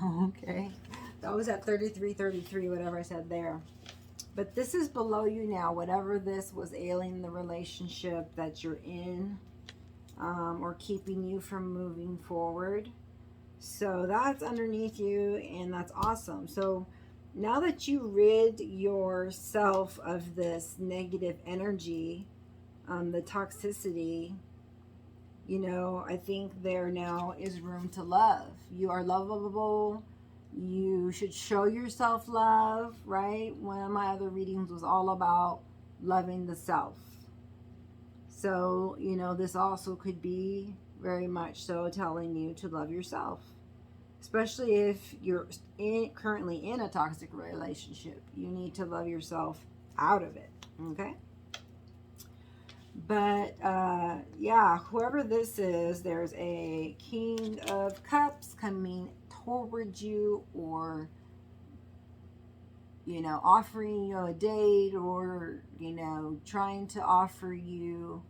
Okay. That was at 33, whatever I said there. But this is below you now. Whatever this was ailing the relationship that you're in, or keeping you from moving forward. So that's underneath you, and that's awesome. So now that you rid yourself of this negative energy, the toxicity, I think there now is room to love. You are lovable. You should show yourself love, right? One of my other readings was all about loving the self. So, this also could be very much so telling you to love yourself, especially if you're currently in a toxic relationship. You need to love yourself out of it, okay? But yeah, whoever this is, there's a King of Cups coming towards you, or offering you a date, or trying to offer you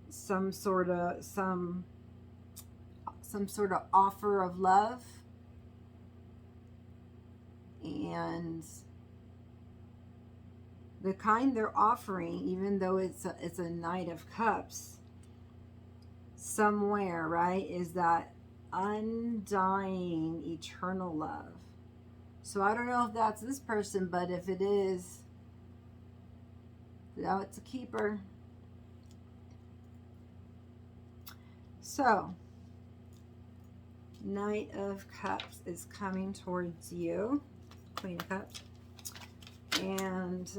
some sort of offer of love. And the kind they're offering, even though it's a Knight of Cups, somewhere, right, is that undying eternal love. So I don't know if that's this person, but if it is, it's a keeper. So Knight of Cups is coming towards you, Queen of Cups, and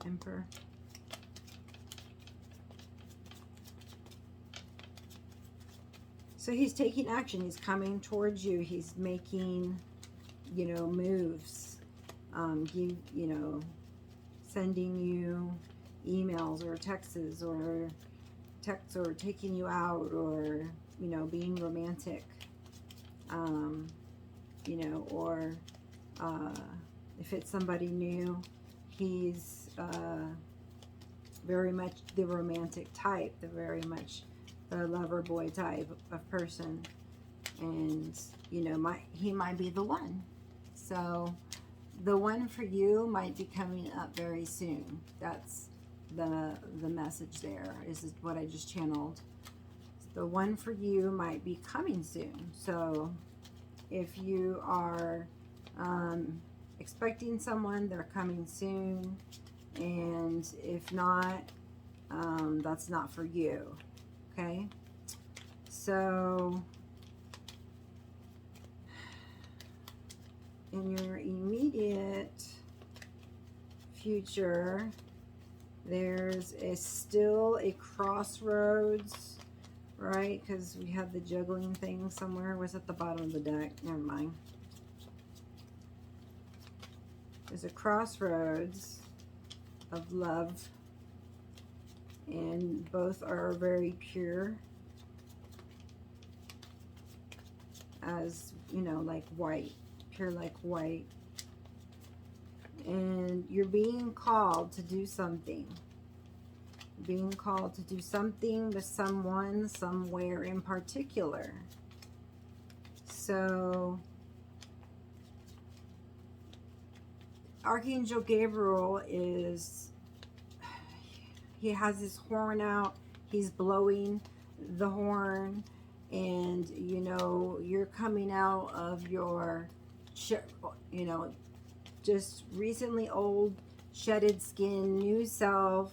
Emperor. So he's taking action. He's coming towards you. He's making, moves. Sending you emails or texts, or taking you out, or being romantic. Or if it's somebody new, he's very much the romantic type, very much the lover boy type of person, and he might be the one. So the one for you might be coming up very soon. That's the message there, is what I just channeled. The one for you might be coming soon. So if you are expecting someone, they're coming soon. And if not, that's not for you. Okay? So in your immediate future, there's still a crossroads, right? Because we have the juggling thing somewhere. Was at the bottom of the deck. Never mind. There's a crossroads of love, and both are very pure, as like white, pure like white. And you're being called to do something. Being called to do something with someone, somewhere in particular. So Archangel Gabriel he has his horn out. He's blowing the horn, and you're coming out of your just recently old shedded skin, new self,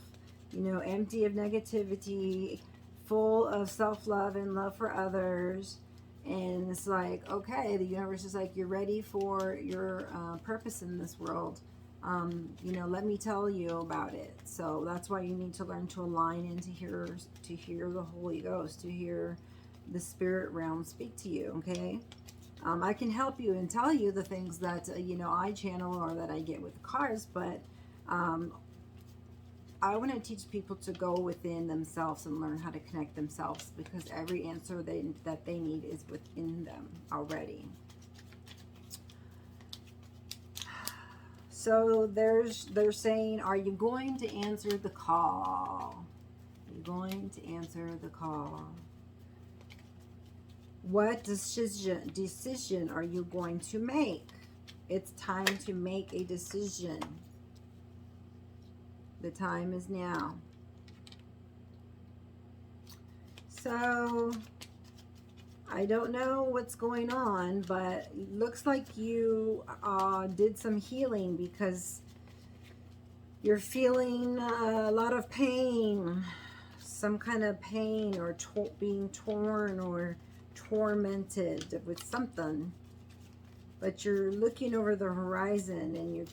empty of negativity, full of self-love and love for others. And it's like, okay, the universe is like, you're ready for your purpose in this world. Let me tell you about it. So that's why you need to learn to align and to hear the Holy Ghost, to hear the spirit realm speak to you. Okay. I can help you and tell you the things that I channel, or that I get with the cards, but I want to teach people to go within themselves and learn how to connect themselves, because every answer that they need is within them already. So they're saying, are you going to answer the call? You're going to answer the call. What decision are you going to make? It's time to make a decision. The time is now. So, I don't know what's going on, but it looks like you did some healing because you're feeling a lot of pain, some kind of pain, or being torn or tormented with something. But you're looking over the horizon, and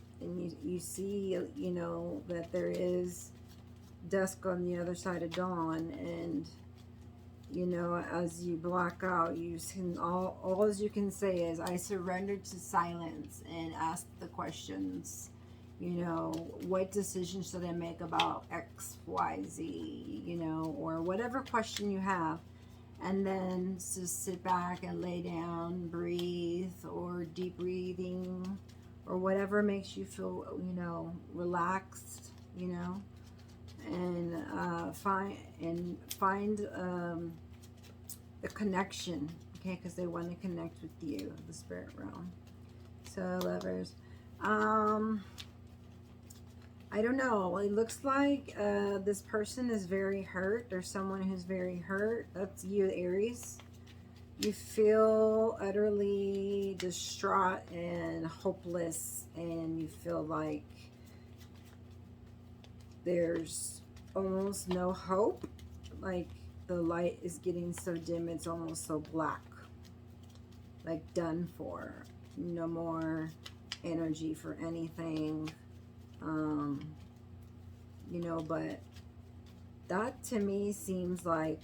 you see, you know, that there is dusk on the other side of dawn. And you know, as you block out, you can all you can say is, I surrender to silence and ask the questions. You know, what decision should I make about X, Y, Z, you know, or whatever question you have. And then just sit back and lay down, breathe, or deep breathing, or whatever makes you feel, you know, relaxed, you know, and find the connection, okay, because they want to connect with you, the spirit realm. So, lovers, I don't know. It looks like this person is very hurt. There's someone who's very hurt. That's you, Aries. You feel utterly distraught and hopeless, and you feel like there's almost no hope. Like the light is getting so dim, it's almost so black. Like done for. No more energy for anything. You know, but that to me seems like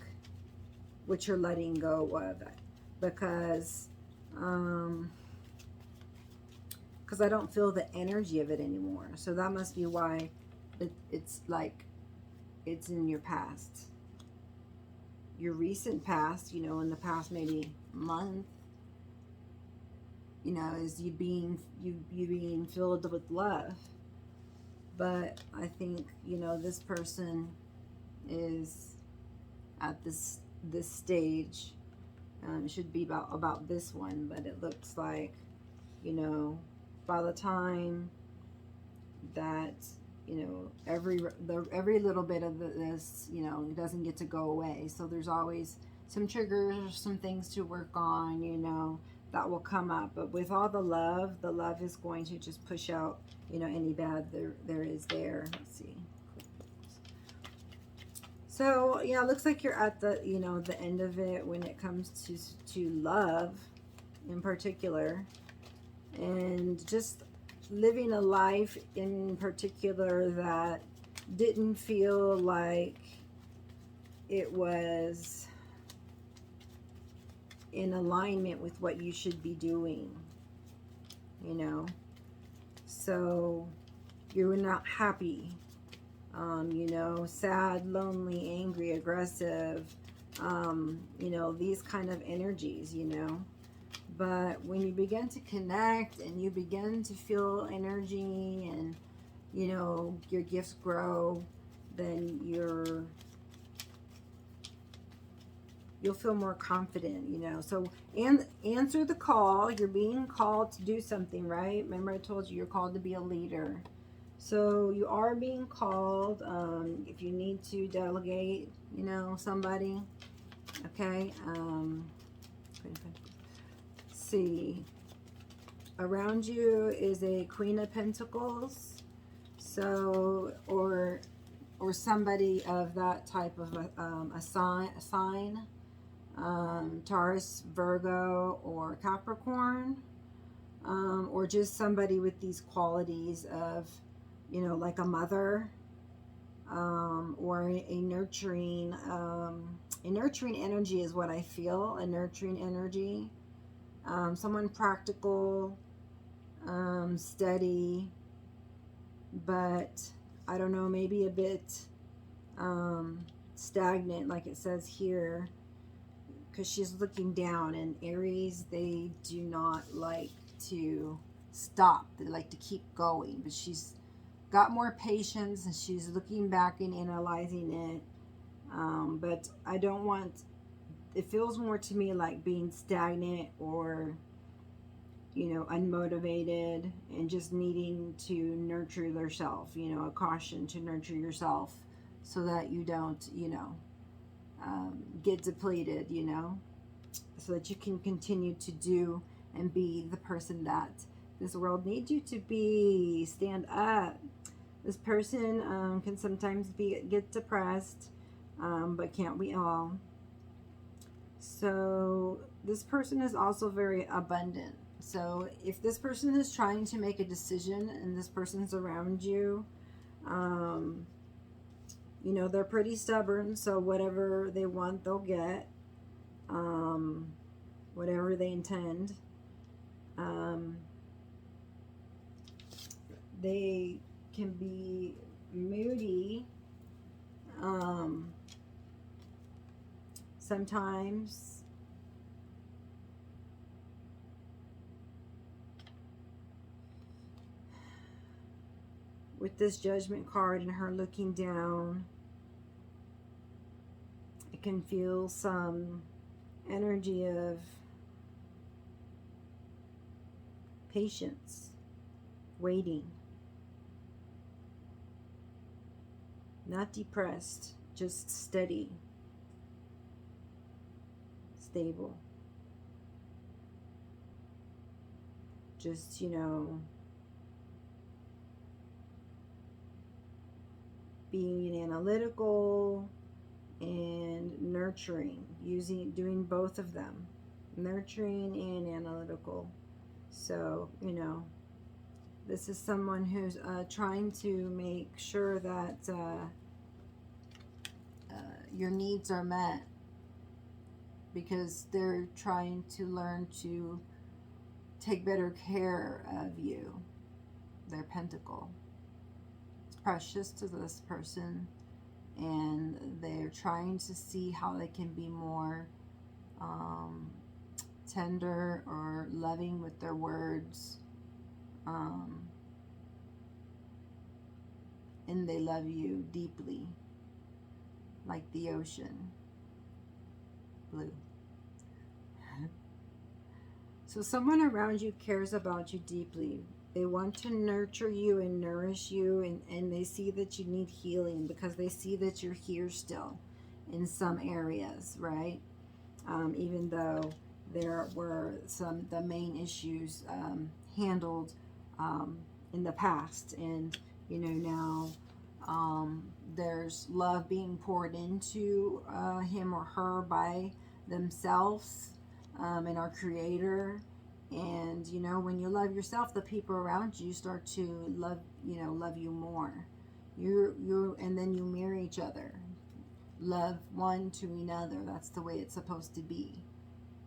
what you're letting go of, because I don't feel the energy of it anymore. So that must be why it's like it's in your past, your recent past, you know, in the past maybe month, you know, is you being filled with love. But I think, you know, this person is at this stage. It should be about this one, but it looks like, you know, by the time that, you know, every little bit of this, you know, it doesn't get to go away. So there's always some triggers, some things to work on, you know, that will come up. But with all the love is going to just push out, you know, any bad there is there. Let's see. So yeah, it looks like you're at the, you know, the end of it when it comes to love in particular, and just living a life in particular that didn't feel like it was in alignment with what you should be doing, you know. So you were not happy, you know, sad, lonely, angry, aggressive, you know, these kind of energies, you know. But when you begin to connect and you begin to feel energy and, you know, your gifts grow, then you'll feel more confident, you know. So, and answer the call. You're being called to do something, right? Remember I told you you're called to be a leader. So you are being called. If you need to delegate, you know, somebody, okay. See, around you is a Queen of Pentacles. So, or somebody of that type of a sign. Taurus, Virgo, or Capricorn, or just somebody with these qualities of, you know, like a mother, or a nurturing energy is what I feel, a nurturing energy, someone practical, steady, but I don't know, maybe a bit stagnant, like it says here, because she's looking down, and Aries, they do not like to stop. They like to keep going, but she's got more patience, and she's looking back and analyzing it. But I don't want, it feels more to me like being stagnant or, you know, unmotivated and just needing to nurture yourself, you know, a caution to nurture yourself so that you don't, you know, get depleted, you know, so that you can continue to do and be the person that this world needs you to be. Stand up. This person can sometimes get depressed, but can't we all? So this person is also very abundant. So if this person is trying to make a decision and this person's around you, you know, they're pretty stubborn. So whatever they want, they'll get. Whatever they intend. They can be moody. Sometimes with this Judgment card and her looking down, I can feel some energy of patience, waiting, not depressed, just steady, stable, just, you know, being analytical and nurturing, doing both of them, nurturing and analytical. So, you know, this is someone who's trying to make sure that your needs are met, because they're trying to learn to take better care of you. Their pentacle. It's precious to this person, and they're trying to see how they can be more tender or loving with their words. And they love you deeply, like the ocean. Blue. So someone around you cares about you deeply. They want to nurture you and nourish you, and they see that you need healing because they see that you're here still in some areas, right? Even though there were the main issues handled in the past, and you know, now there's love being poured into him or her by themselves and our Creator. And you know, when you love yourself, the people around you start to love you more. And then you mirror each other, love one to another. That's the way it's supposed to be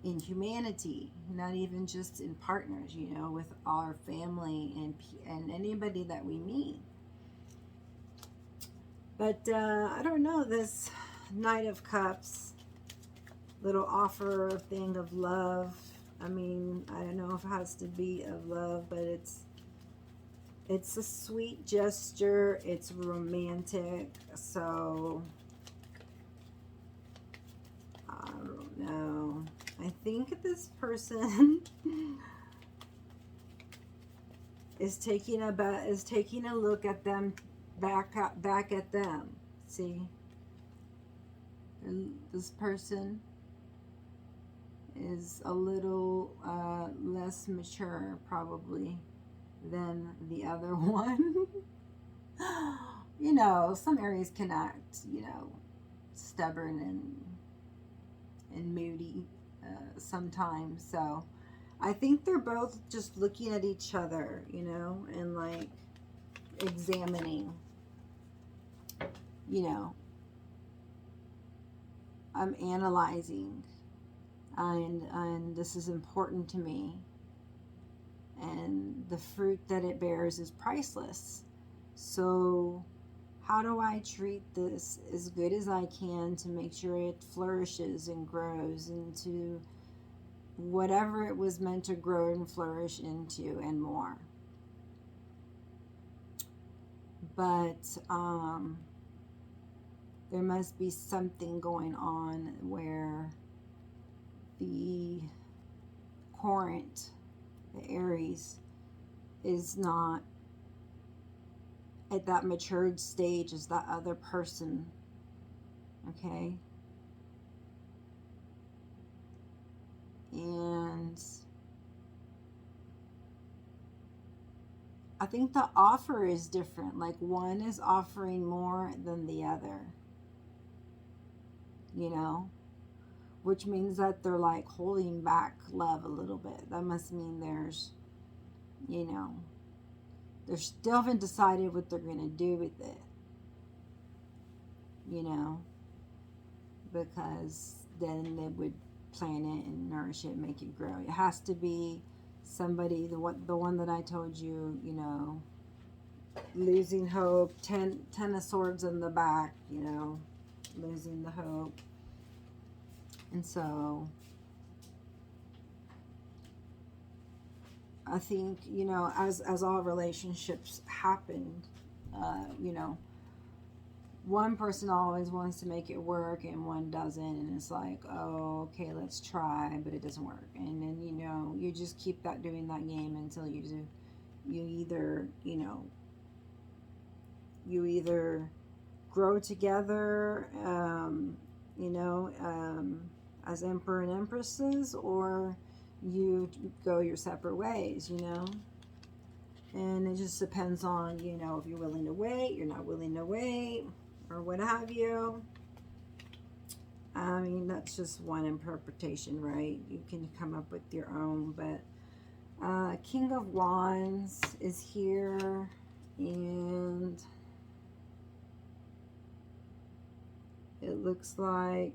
in humanity, not even just in partners, you know, with our family and anybody that we meet. But I don't know, this Knight of Cups, little offer thing of love. I mean, I don't know if it has to be of love, but it's a sweet gesture. It's romantic. So I don't know. I think this person is taking a look at them, back at them. See, this person is a little less mature probably than the other one. You know, some Aries can act, you know, stubborn and moody sometimes. So I think they're both just looking at each other, you know, and like examining, you know, I'm analyzing, and this is important to me, and the fruit that it bears is priceless. So how do I treat this as good as I can to make sure it flourishes and grows into whatever it was meant to grow and flourish into, and more? But there must be something going on where the current, the Aries, is not at that matured stage as that other person. Okay? And I think the offer is different. Like one is offering more than the other. You know? Which means that they're like holding back love a little bit. That must mean there's, you know, they still haven't decided what they're going to do with it. You know? Because then they would plant it and nourish it, make it grow. It has to be somebody, the one that I told you, you know, losing hope, 10 of swords in the back, you know, losing the hope. And so I think, you know, as all relationships happen, you know, one person always wants to make it work and one doesn't, and it's like, oh, okay, let's try, but it doesn't work. And then, you know, you just keep doing that game until you either, you know, you either grow together, you know, as emperor and empresses, or you go your separate ways, you know. And it just depends on, you know, if you're willing to wait, you're not willing to wait, or what have you. I mean, that's just one interpretation, right? You can come up with your own, but King of Wands is here, and it looks like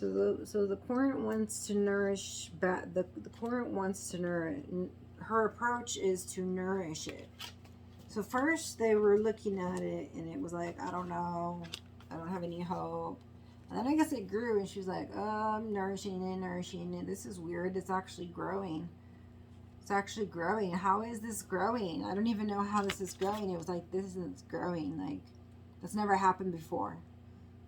so the current wants to nourish the current wants to nourish. Her approach is to nourish it. So first they were looking at it and it was like, I don't know, I don't have any hope. And then I guess it grew and she was like, oh, I'm nourishing it. This is weird. It's actually growing. It's actually growing. How is this growing? I don't even know how this is growing. It was like, this is growing. Like, that's never happened before.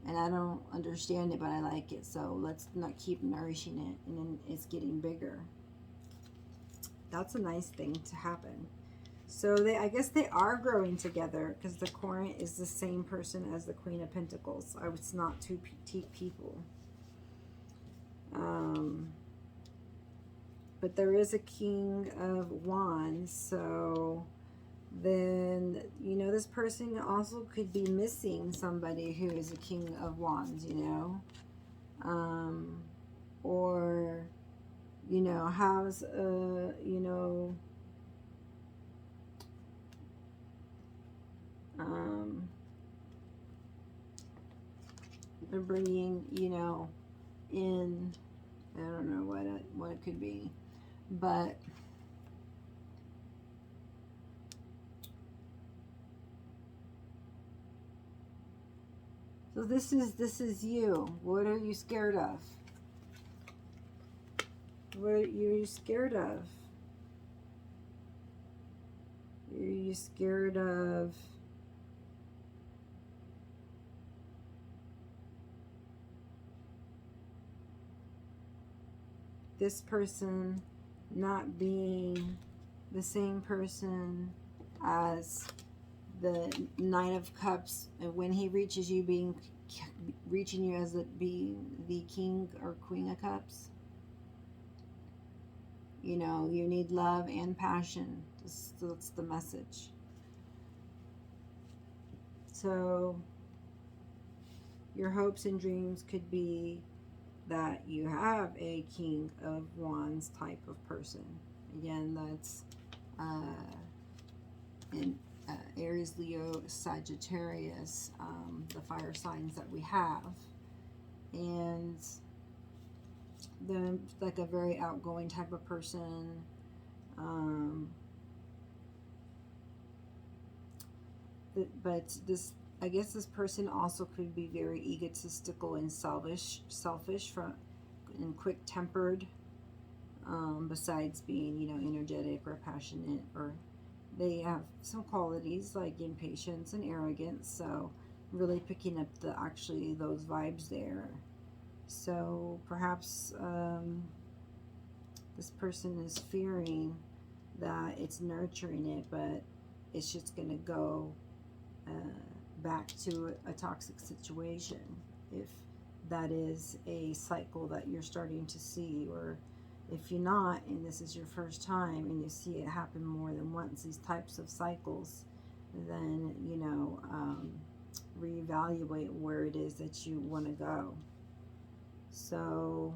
And I don't understand it, but I like it. So let's not keep nourishing it. And then it's getting bigger. That's a nice thing to happen. So I guess they are growing together because the current is the same person as the Queen of Pentacles. It's not two people. But there is a King of Wands. So then, you know, this person also could be missing somebody who is a King of Wands, you know. Or, you know, has a, you know, they're bringing, you know, in, I don't know what it could be, but so this is you. What are you scared of? What are you scared of? Are you scared of this person not being the same person as the Knight of Cups, and when he reaches you, reaching you as being the King or Queen of Cups? You know, you need love and passion. That's the message. So your hopes and dreams could be that you have a King of Wands type of person. Again, that's in Aries, Leo, Sagittarius, the fire signs that we have. And then like a very outgoing type of person. But this, I guess this person also could be very egotistical and selfish and quick-tempered, besides being, you know, energetic or passionate or they have some qualities like impatience and arrogance. So really picking up the actually those vibes there. So perhaps this person is fearing that it's nurturing it, but it's just going to go back to a toxic situation if that is a cycle that you're starting to see. Or if you're not, and this is your first time and you see it happen more than once, these types of cycles, then, you know, reevaluate where it is that you want to go. So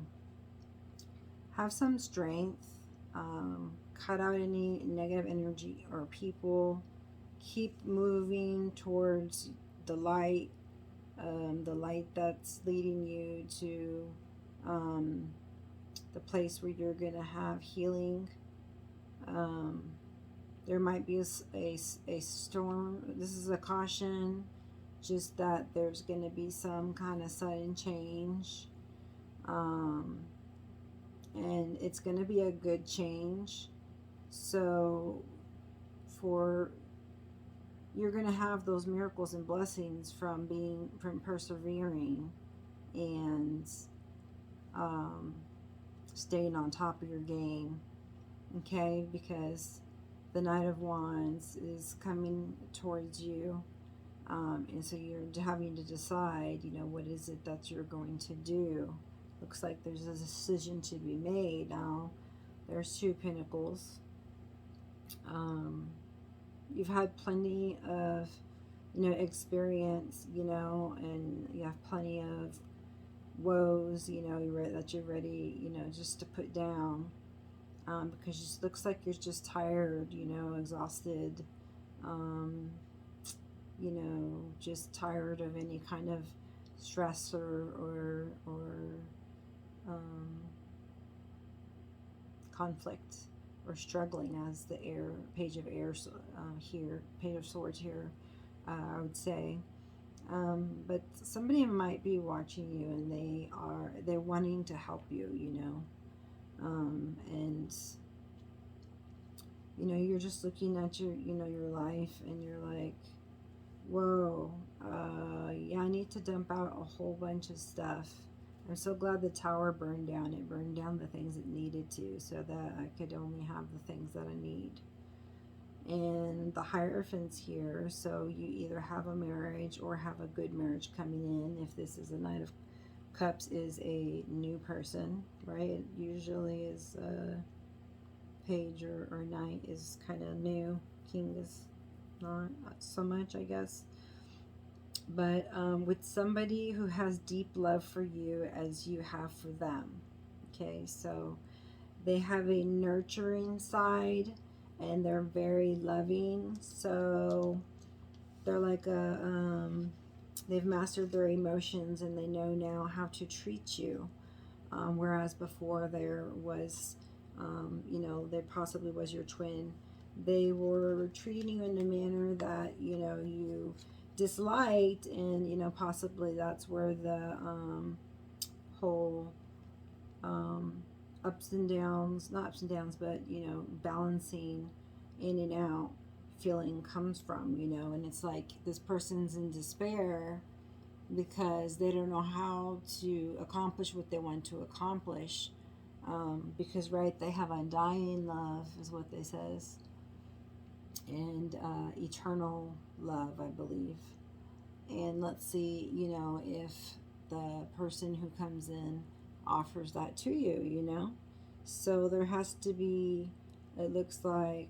have some strength, cut out any negative energy or people, keep moving towards the light that's leading you to the place where you're going to have healing. There might be a storm. This is a caution, just that there's going to be some kind of sudden change. And it's going to be a good change. So you're going to have those miracles and blessings from persevering and staying on top of your game, okay? Because the Knight of Wands is coming towards you, and so you're having to decide, you know, what is it that you're going to do. Looks like there's a decision to be made. Now there's 2 Pentacles. You've had plenty of, you know, experience, you know, and you have plenty of woes, you know, that you're ready, you know, just to put down, because it looks like you're just tired, you know, exhausted, you know, just tired of any kind of stress or conflict or struggling, as the Page of Air here, Page of Swords here, I would say. But somebody might be watching you, and they're wanting to help you, you know, and you know, you're just looking at your, you know, your life, and you're like, whoa, yeah, I need to dump out a whole bunch of stuff. I'm so glad the tower burned down. It burned down the things it needed to, so that I could only have the things that I need. And the Hierophant's here, so you either have a marriage or have a good marriage coming in. If this is a Knight of Cups, is a new person, right? It usually is Page or Knight is kind of new. King is not so much, I guess. But with somebody who has deep love for you as you have for them. Okay, so they have a nurturing side, and they're very loving. So they're like they've mastered their emotions, and they know now how to treat you. Whereas before there was, you know, there possibly was your twin. They were treating you in a manner that, you know, you disliked, and, you know, possibly that's where the whole ups and downs, not ups and downs, but, you know, balancing in and out feeling comes from, you know. And it's like this person's in despair because they don't know how to accomplish what they want to accomplish, because, right, they have undying love is what they says, and eternal love, I believe. And let's see, you know, if the person who comes in offers that to you, you know. So there has to be, it looks like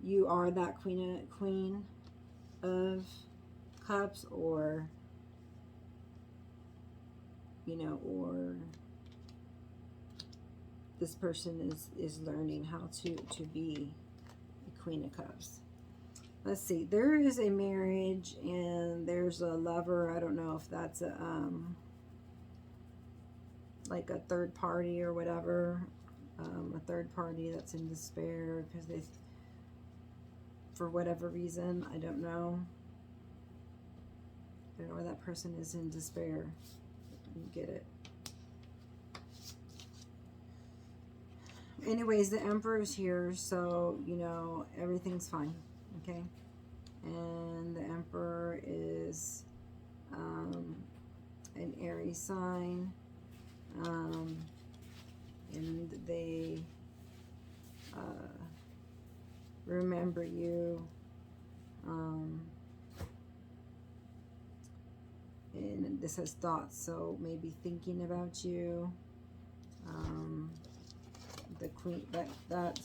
you are that Queen of Cups, or, you know, or this person is learning how to be a Queen of Cups. Let's see, there is a marriage, and there's a lover. I don't know if that's a like a third party or whatever, a third party that's in despair because they, for whatever reason, I don't know. I don't know why that person is in despair. You get it. anyways, the Emperor's here, so, you know, everything's fine, okay? And the Emperor is an Aries sign, and they remember you, and this has thoughts, so maybe thinking about you. The Queen, that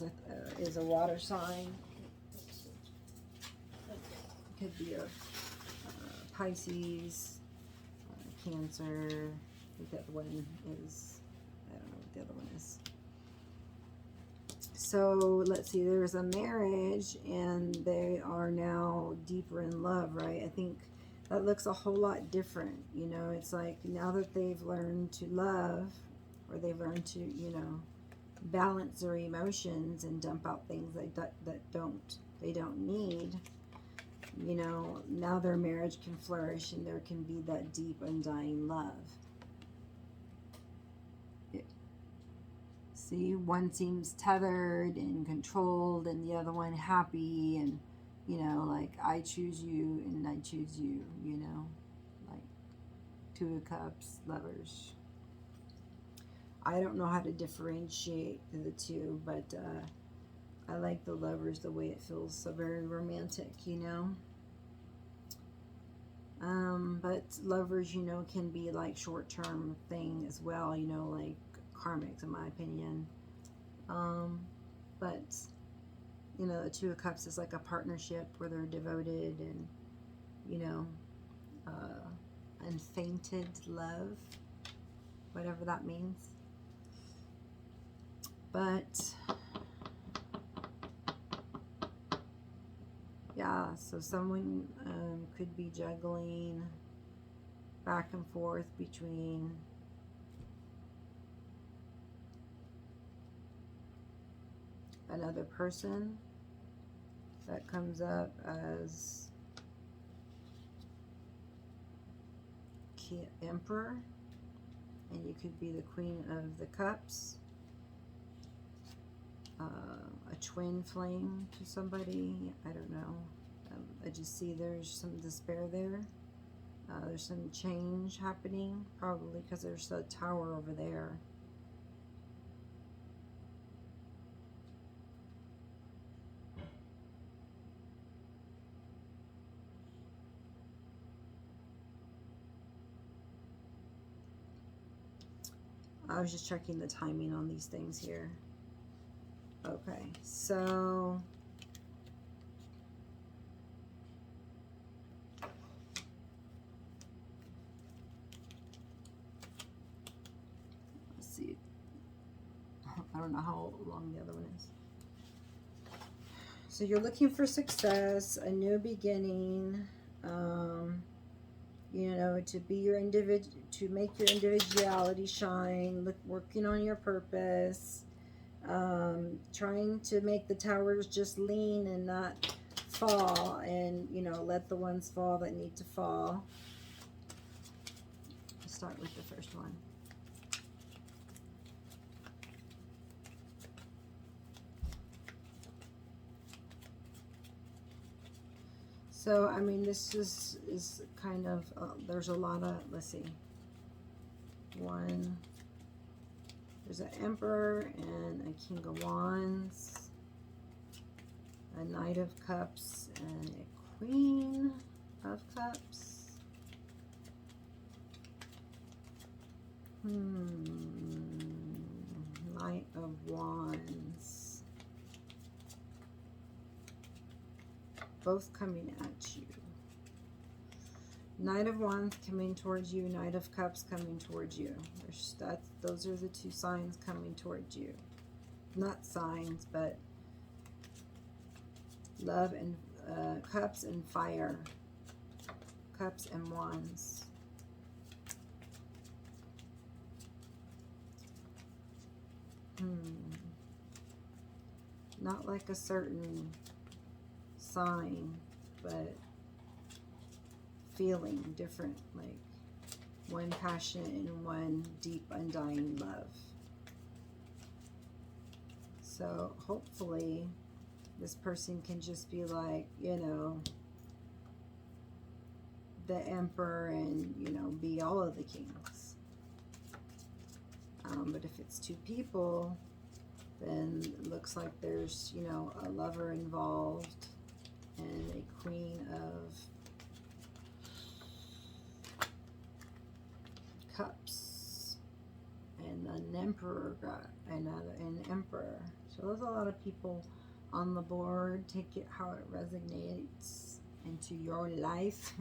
is a water sign. Could be a Pisces, Cancer. I think that one is, I don't know what the other one is. So let's see, there's a marriage and they are now deeper in love, right? I think that looks a whole lot different. You know, it's like now that they've learned to love, or they've learned to, you know, balance their emotions and dump out things that they don't need. You know, now their marriage can flourish and there can be that deep, undying love. See, one seems tethered and controlled and the other one happy and, you know, like, I choose you and I choose you, you know, like Two of Cups, Lovers. I don't know how to differentiate the two, but I like the Lovers, the way it feels so very romantic, you know. But Lovers, you know, can be like short-term thing as well, you know, like karmics, in my opinion. But, you know, the Two of Cups is like a partnership where they're devoted and, you know, unfeinted love, whatever that means. But yeah, so someone could be juggling back and forth between another person. That comes up as Emperor, and you could be the Queen of the Cups. A twin flame to somebody, I don't know. I just see there's some despair there. There's some change happening, probably because there's a tower over there. I was just checking the timing on these things here. Okay, so let's see. I don't know how long the other one is. So you're looking for success, a new beginning, you know, to be your to make your individuality shine, working on your purpose. Trying to make the towers just lean and not fall, and, you know, let the ones fall that need to fall. Let's start with the first one. So, I mean, this is kind of, there's a lot of, let's see, one. There's an Emperor and a King of Wands, a Knight of Cups, and a Queen of Cups. Knight of Wands. Both coming at you. Knight of Wands coming towards you, Knight of Cups coming towards you. Those are the two signs coming towards you. Not signs, but love and Cups and fire. Cups and Wands. Not like a certain sign, but feeling different, like one passion and one deep, undying love. So hopefully this person can just be like, you know, the emperor and, you know, be all of the kings. But if it's two people, then it looks like there's, you know, a lover involved and a queen of cups and an emperor and an emperor. So there's a lot of people on the board. Take it how it resonates into your life.